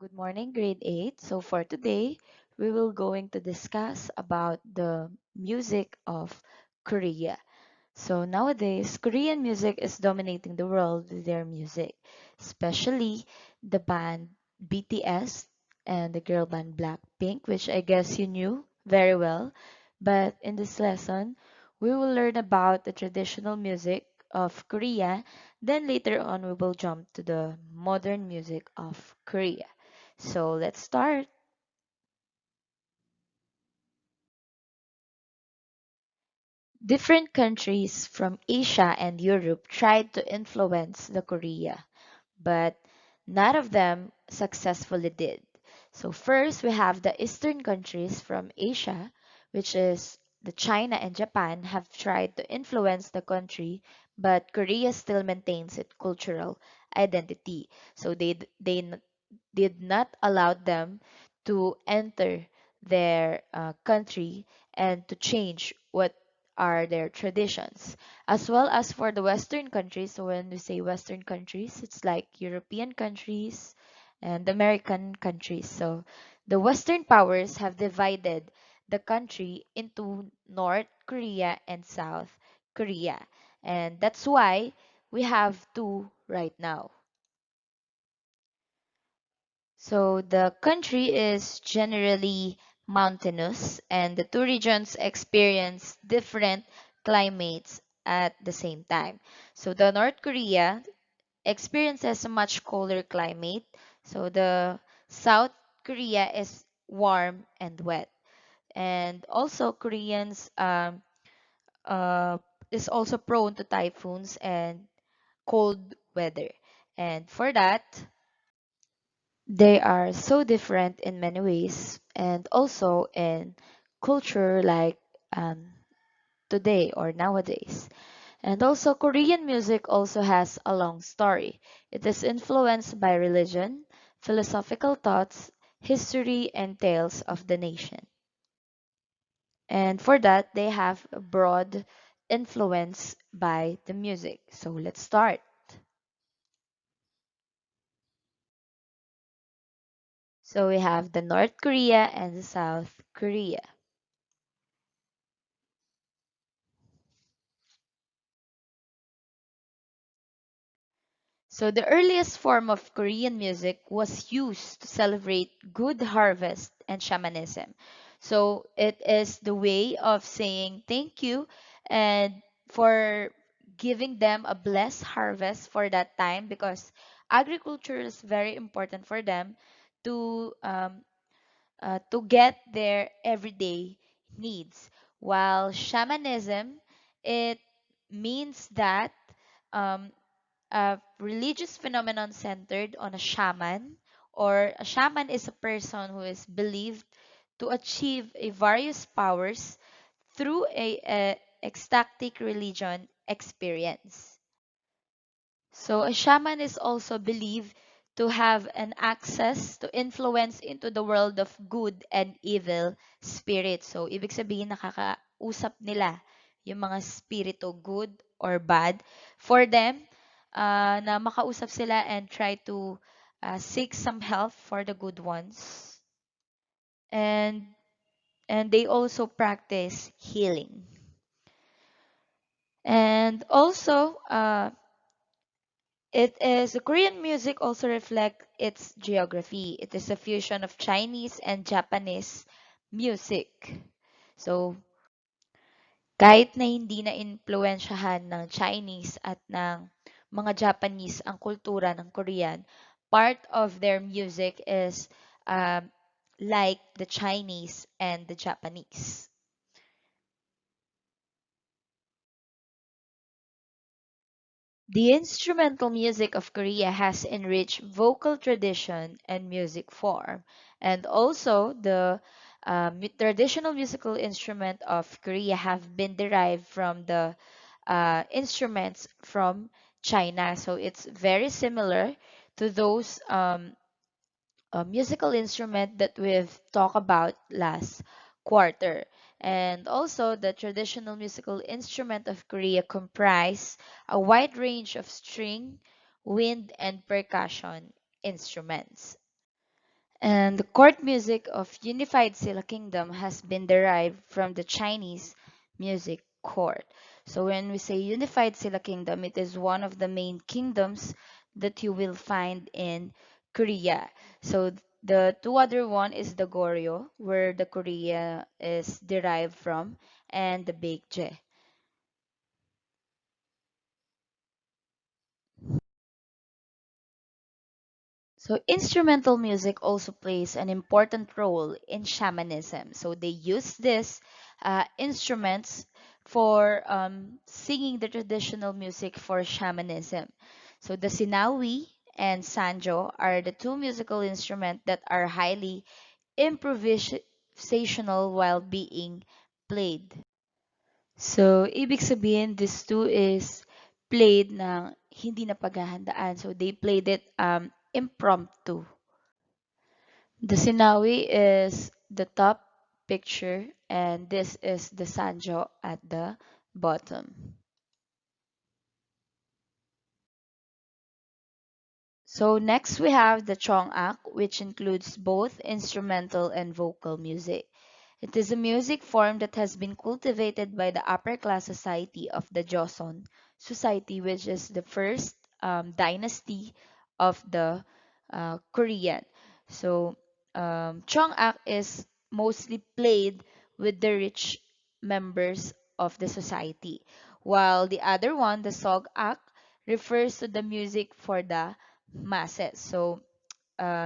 Good morning, grade 8. So for today, we will going to discuss about the music of Korea. So nowadays, Korean music is dominating the world with their music, especially the band BTS and the girl band Blackpink, which I guess you knew very well. But in this lesson, we will learn about the traditional music of Korea. Then later on, we will jump to the modern music of Korea. So let's start. Different countries from Asia and Europe tried to influence the Korea, but none of them successfully did. So first we have the eastern countries from Asia, which is the China and Japan have tried to influence the country, but Korea still maintains its cultural identity. So did not allow them to enter their country and to change what are their traditions, as well as for the western countries. So when we say western countries, it's like European countries and American countries. So the western powers have divided the country into North Korea and South Korea, and that's why we have two right now. So the country is generally mountainous, and the two regions experience different climates at the same time. So the North Korea experiences a much colder climate. So the South Korea is warm and wet. And also Koreans uh, is also prone to typhoons and cold weather. And for that, they are so different in many ways, and also in culture, like um, today or nowadays. And also, Korean music also has a long story. It is influenced by religion, philosophical thoughts, history, and tales of the nation. And for that, they have a broad influence by the music. So let's start. So we have the North Korea and the South Korea. So the earliest form of Korean music was used to celebrate good harvest and shamanism. So it is the way of saying thank you and for giving them a blessed harvest for that time, because agriculture is very important for them to get their everyday needs. While shamanism, it means that um, a religious phenomenon centered on a shaman, or a shaman is a person who is believed to achieve a various powers through a ecstatic religion experience. So a shaman is also believed to have an access to influence into the world of good and evil spirits. So ibig sabihin nakakausap nila yung mga spirito, good or bad, for them na makausap sila and try to seek some help for the good ones. And they also practice healing. And also it is Korean music also reflect its geography. It is a fusion of Chinese and Japanese music. So, kahit na hindi na impluwensyahan ng Chinese at ng mga Japanese ang kultura ng Korean, part of their music is um, like the Chinese and the Japanese. The instrumental music of Korea has enriched vocal tradition and music form, and also the traditional musical instrument of Korea have been derived from the instruments from China. So it's very similar to those musical instrument that we've talked about last quarter. And also, the traditional musical instrument of Korea comprise a wide range of string, wind, and percussion instruments. And the court music of unified Silla Kingdom has been derived from the Chinese music court. So when we say unified Silla Kingdom, it is one of the main kingdoms that you will find in Korea. So the two other one is the Goryeo, where the Korea is derived from, and the Baekje. So instrumental music also plays an important role in shamanism. So they use these instruments for singing the traditional music for shamanism. So the sinawi and sanjo are the two musical instruments that are highly improvisational while being played. So, ibig sabihin, this two is played ng hindi na paghahandaan. So, they played it impromptu. The Sinawi is the top picture, and this is the Sanjo at the bottom. So next we have the Chong Ak, which includes both instrumental and vocal music. It is a music form that has been cultivated by the upper class society of the Joseon society, which is the first dynasty of the Korean. So Chong Ak is mostly played with the rich members of the society, while the other one, the Sog Ak, refers to the music for the masses. So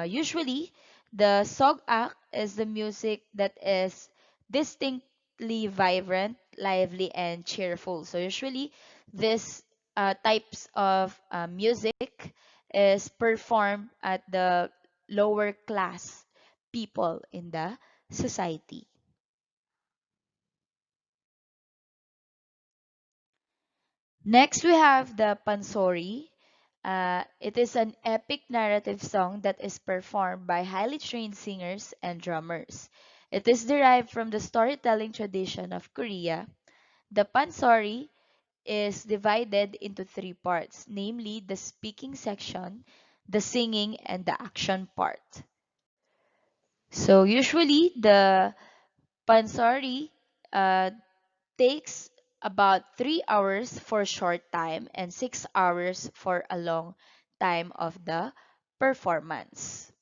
usually, the sog-ak is the music that is distinctly vibrant, lively, and cheerful. So usually, this types of music is performed at the lower class people in the society. Next, we have the Pansorri. It is an epic narrative song that is performed by highly trained singers and drummers. It is derived from the storytelling tradition of Korea. The Pansori is divided into three parts, namely the speaking section, the singing, and the action part. So usually the Pansori uh, takes about 3 hours for a short time and 6 hours for a long time of the performance.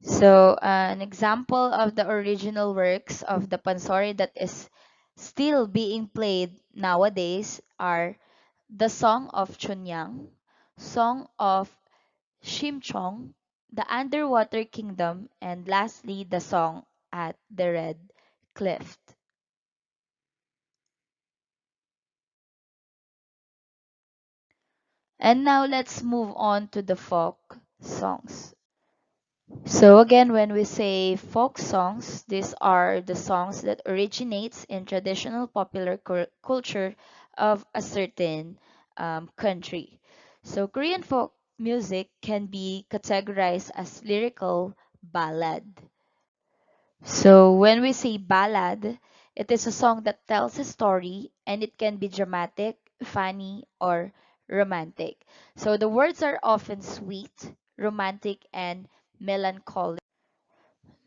So, an example of the original works of the Pansori that is still being played nowadays are the Song of Chunyang, Song of Shimchong, the Underwater Kingdom, and lastly, the Song at the Red Cliff. And now let's move on to the folk songs. So again, when we say folk songs, these are the songs that originates in traditional popular culture of a certain country. So Korean folk music can be categorized as lyrical ballad. So when we say ballad, it is a song that tells a story and it can be dramatic, funny, or romantic. So the words are often sweet, romantic, and melancholic.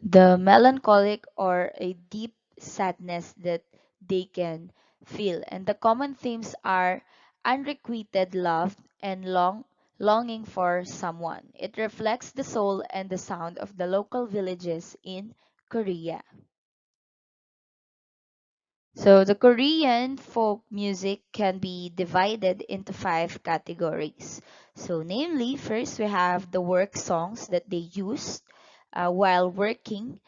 The melancholic or a deep sadness that they can feel. And the common themes are unrequited love and longing for someone. It reflects the soul and the sound of the local villages in Korea. So the Korean folk music can be divided into five categories. So namely, first we have the work songs that they used while working,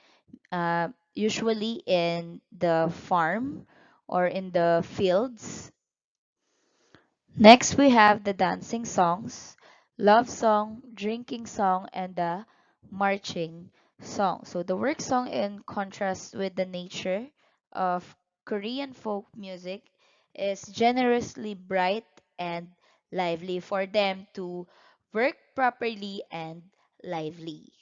usually in the farm or in the fields. Next, we have the dancing songs, love song, drinking song, and the marching song. So the work song, in contrast with the nature of Korean folk music, is generously bright and lively for them to work properly and lively.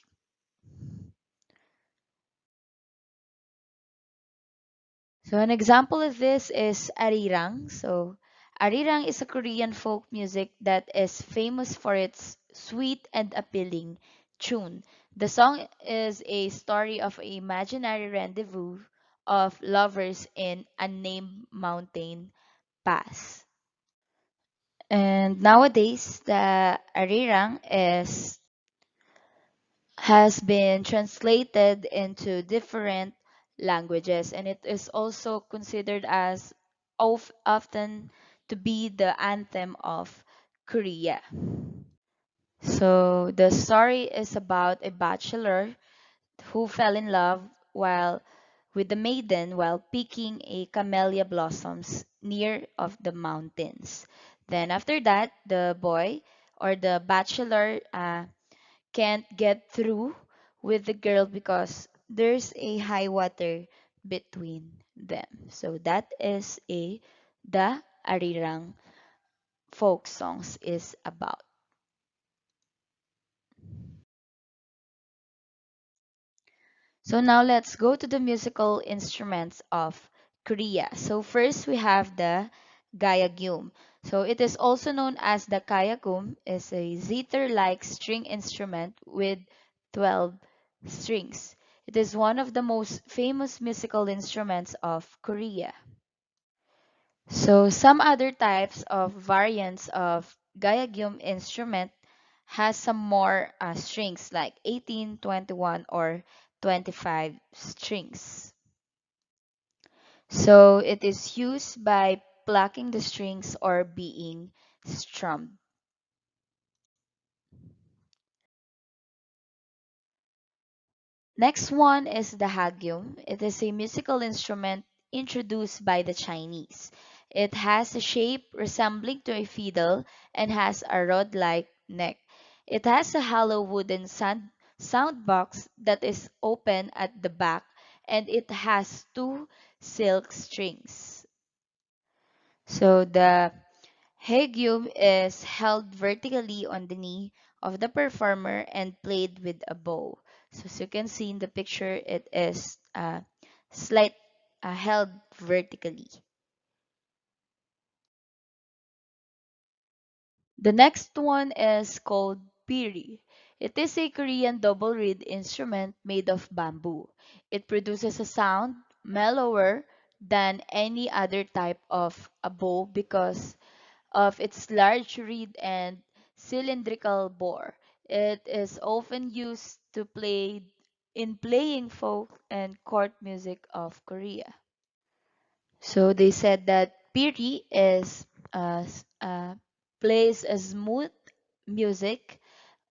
So an example of this is Arirang. So Arirang is a Korean folk music that is famous for its sweet and appealing tune. The song is a story of an imaginary rendezvous of lovers in unnamed mountain pass. And nowadays, the Arirang is has been translated into different languages, and it is also considered as often to be the anthem of Korea. So the story is about a bachelor who fell in love while with the maiden while picking a camellia blossoms near of the mountains. Then after that, the boy or the bachelor can't get through with the girl because there's a high water between them. So that is a the Arirang folk songs is about. So now let's go to the musical instruments of Korea. So first we have the Gayagyum. So it is also known as the Kayagum, is a zither-like string instrument with 12 strings. It is one of the most famous musical instruments of Korea. So some other types of variants of Gayagyum instrument has some more strings like 18, 21, or 25 strings. So it is used by plucking the strings or being strummed. Next one is the Hagyum. It is a musical instrument introduced by the Chinese. It has a shape resembling to a fiddle and has a rod-like neck. It has a hollow wooden sound box that is open at the back, and it has two silk strings. So the Hagyum is held vertically on the knee of the performer and played with a bow. So as you can see in the picture, it is slight held vertically. The next one is called piri. It is a Korean double reed instrument made of bamboo. It produces a sound mellower than any other type of a bow because of its large reed and cylindrical bore. It is often used to play in playing folk and court music of Korea. So they said that piri is plays a smooth music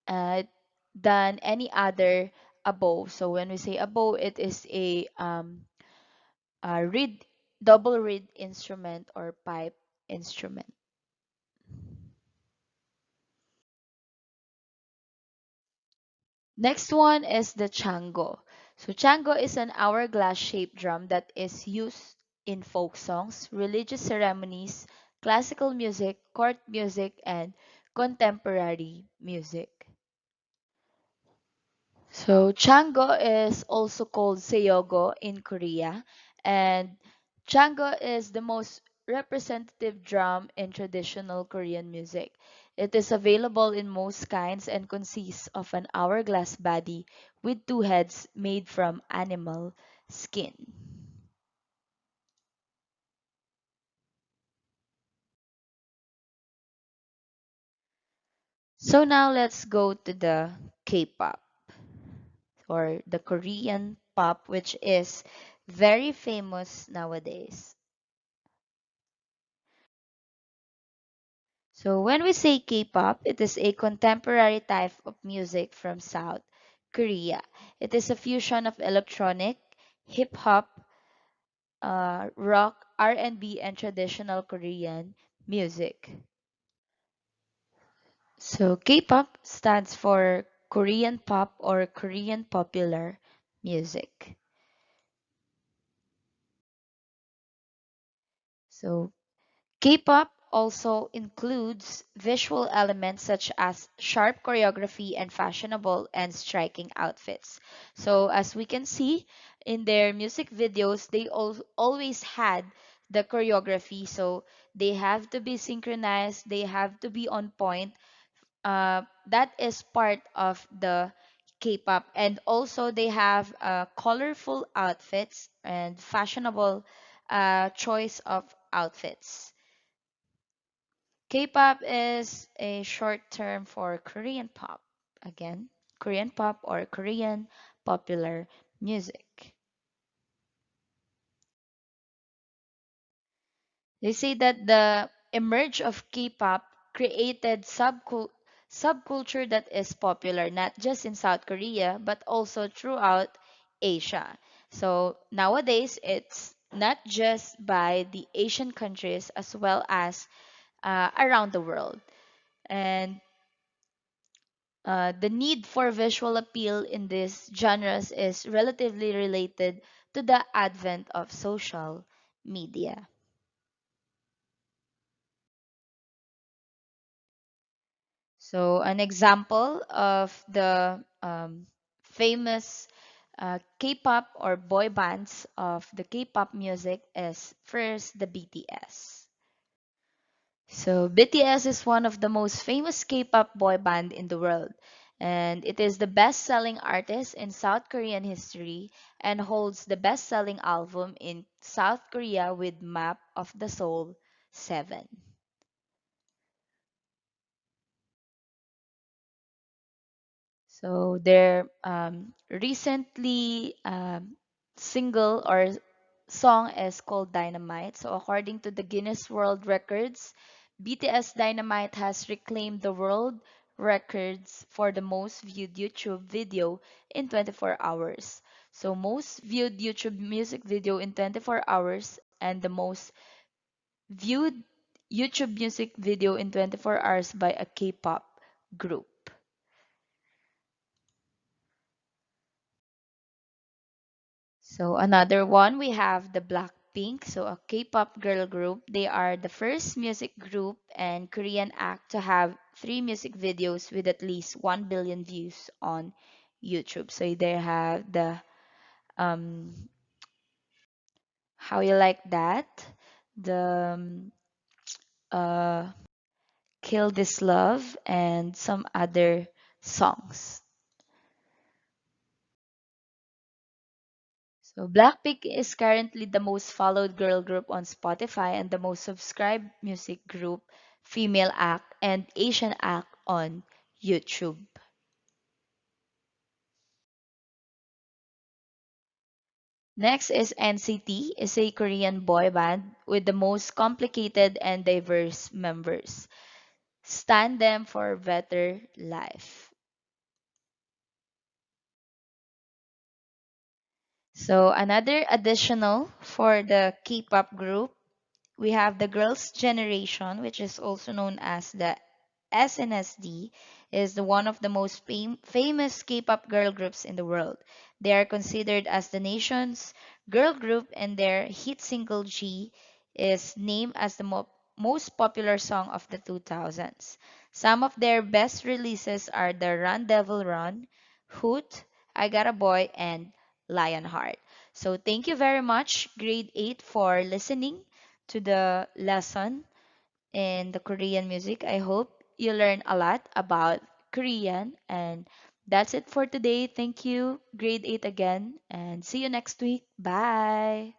uh, than any other bow. So when we say a bow, it is a reed, double reed instrument or pipe instrument. Next one is the Chango. So Chango is an hourglass-shaped drum that is used in folk songs, religious ceremonies, classical music, court music, and contemporary music. So Chango is also called Seogo in Korea, and Chango is the most representative drum in traditional Korean music. It is available in most kinds and consists of an hourglass body with two heads made from animal skin. So now let's go to the K-pop or the Korean pop, which is very famous nowadays. So when we say K-pop, it is a contemporary type of music from South Korea. It is a fusion of electronic, hip hop, rock, R&B, and traditional Korean music. So K-pop stands for Korean pop or Korean popular music. So K-pop also includes visual elements such as sharp choreography and fashionable and striking outfits. So as we can see in their music videos, they always had the choreography. So they have to be synchronized, they have to be on point that is part of the K-pop, and also they have colorful outfits and fashionable choice of outfits. K-pop is a short term for Korean pop. Again, Korean pop or Korean popular music. They say that the emerge of K-pop created subculture that is popular not just in South Korea but also throughout Asia. So nowadays it's not just by the Asian countries as well as around the world. And the need for visual appeal in these genres is relatively related to the advent of social media. So, an example of the famous K-pop or boy bands of the K-pop music is first the BTS. So, BTS is one of the most famous K-pop boy band in the world, and it is the best-selling artist in South Korean history and holds the best-selling album in South Korea with Map of the Soul 7. So their recently single or song is called Dynamite. So according to the Guinness World Records, BTS Dynamite has reclaimed the world records for the most viewed YouTube video in 24 hours. So most viewed YouTube music video in 24 hours and the most viewed YouTube music video in 24 hours by a K-pop group. So another one, we have the Blackpink, so a K-pop girl group. They are the first music group and Korean act to have three music videos with at least 1 billion views on YouTube. So they have the um how you like that? The uh Kill This Love and some other songs. So Blackpink is currently the most followed girl group on Spotify and the most subscribed music group, female act, and Asian act on YouTube. Next is NCT, is a Korean boy band with the most complicated and diverse members. Stand them for better life. So another additional for the K-pop group, we have the girls' generation, which is also known as the SNSD, is the one of the most famous K-pop girl groups in the world. They are considered as the nation's girl group, and their hit single G is named as the most popular song of the 2000s. Some of their best releases are the Run Devil Run, Hoot, I Got a Boy, and Lionheart. So thank you very much, grade 8, for listening to the lesson in the Korean music. I hope you learn a lot about Korean. And that's it for today. Thank you, grade 8 again. And see you next week. Bye.